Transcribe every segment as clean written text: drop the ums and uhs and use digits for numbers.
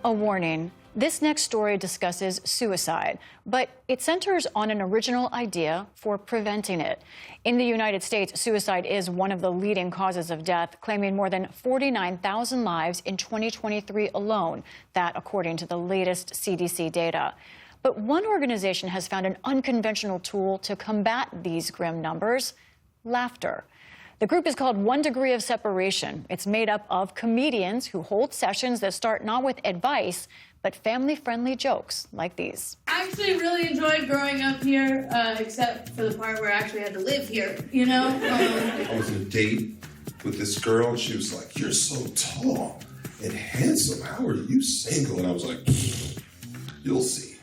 A warning. This next story discusses suicide, but it centers on an original idea for preventing it. In the United States, suicide is one of the leading causes of death, claiming more than 49,000 lives in 2023 alone, that according to the latest CDC data. But one organization has found an unconventional tool to combat these grim numbers: laughter. The group is called 1 Degree of Separation. It's made up of comedians who hold sessions that start not with advice, but family-friendly jokes like these. I actually really enjoyed growing up here, except for the part where I actually had to live here, you know? I was on a date with this girl, and she was like, "You're so tall and handsome. How are you single?" And I was like, "You'll see."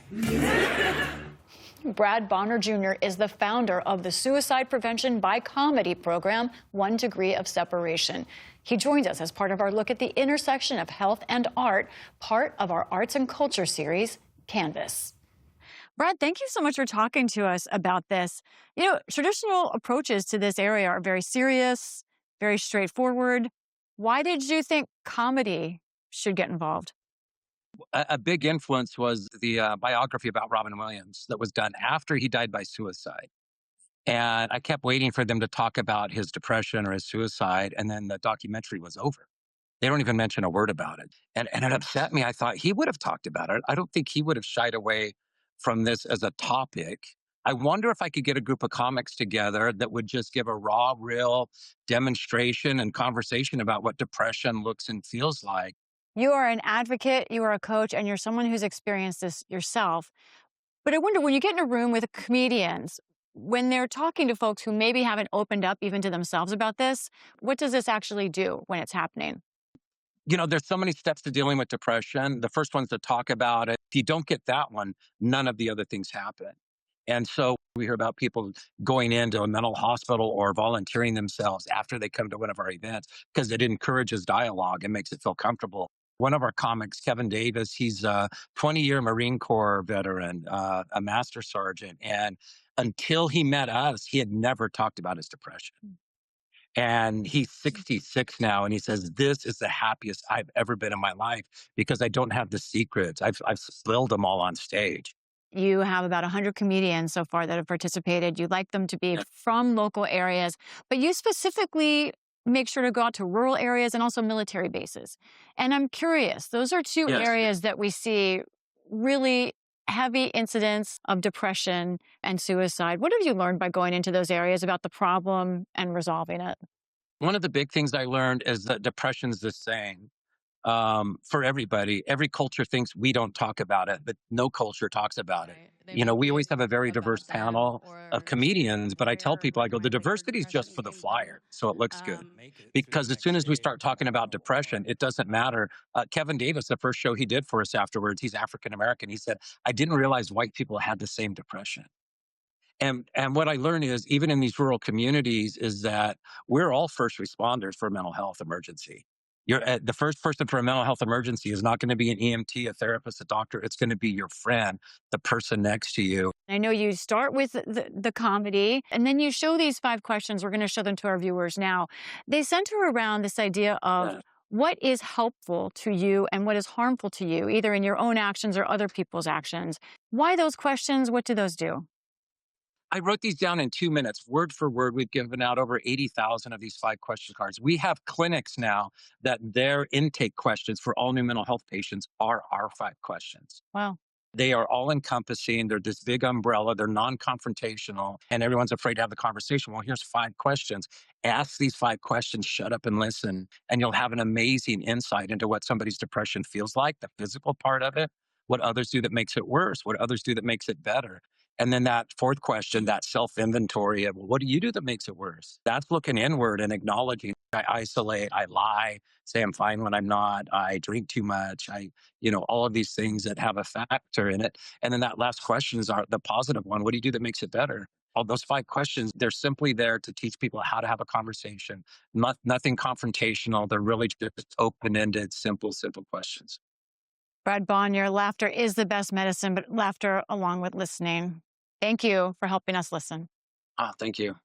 Brad Bonar Jr. is the founder of the suicide prevention by comedy program, 1 Degree of Separation. He joins us as part of our look at the intersection of health and art, part of our arts and culture series, Canvas. Brad, thank you so much for talking to us about this. You know, traditional approaches to this area are very serious, very straightforward. Why did you think comedy should get involved? A big influence was the biography about Robin Williams that was done after he died by suicide. And I kept waiting for them to talk about his depression or his suicide, and then the documentary was over. They don't even mention a word about it. And it upset me. I thought he would have talked about it. I don't think he would have shied away from this as a topic. I wonder if I could get a group of comics together that would just give a raw, real demonstration and conversation about what depression looks and feels like. You are an advocate, you are a coach, and you're someone who's experienced this yourself. But I wonder, when you get in a room with comedians, when they're talking to folks who maybe haven't opened up even to themselves about this, what does this actually do when it's happening? You know, there's so many steps to dealing with depression. The first one's to talk about it. If you don't get that one, none of the other things happen. And so we hear about people going into a mental hospital or volunteering themselves after they come to one of our events because it encourages dialogue and makes it feel comfortable. One of our comics, Kevin Davis, he's a 20-year Marine Corps veteran, a master sergeant. And until he met us, he had never talked about his depression. And he's 66 now, and he says, "This is the happiest I've ever been in my life because I don't have the secrets. I've spilled them all on stage." You have about 100 comedians so far that have participated. You'd like them to be from local areas, but you specifically make sure to go out to rural areas and also military bases. And I'm curious, those are two Yes. areas that we see really heavy incidents of depression and suicide. What have you learned by going into those areas about the problem and resolving it? One of the big things I learned is that depression's the same for everybody. Every culture thinks we don't talk about it, but no culture talks about it. You know, we always have a very diverse panel of comedians, but I tell people, I go, the diversity is just for the flyer, so it looks good. Because as soon as we start talking about depression, it doesn't matter. Kevin Davis, the first show he did for us afterwards, he's African American. He said, "I didn't realize white people had the same depression." And what I learned is, even in these rural communities, is that we're all first responders for a mental health emergency. The first person for a mental health emergency is not going to be an EMT, a therapist, a doctor. It's going to be your friend, the person next to you. I know you start with the comedy, and then you show these 5 questions. We're going to show them to our viewers now. They center around this idea of what is helpful to you and what is harmful to you, either in your own actions or other people's actions. Why those questions? What do those do? I wrote these down in 2 minutes, word for word. We've given out over 80,000 of these 5 question cards. We have clinics now that their intake questions for all new mental health patients are our 5 questions. Wow. They are all encompassing. They're this big umbrella. They're non-confrontational, and everyone's afraid to have the conversation. Well, here's 5 questions. Ask these 5 questions, shut up and listen, and you'll have an amazing insight into what somebody's depression feels like, the physical part of it, what others do that makes it worse, what others do that makes it better. And then that 4th question, that self-inventory of, well, what do you do that makes it worse? That's looking inward and acknowledging. I isolate, I lie, say I'm fine when I'm not, I drink too much, all of these things that have a factor in it. And then that last question is the positive one. What do you do that makes it better? All those 5 questions, they're simply there to teach people how to have a conversation. Nothing confrontational. They're really just open-ended, simple questions. Brad Bonar, laughter is the best medicine, but laughter along with listening. Thank you for helping us listen. Thank you.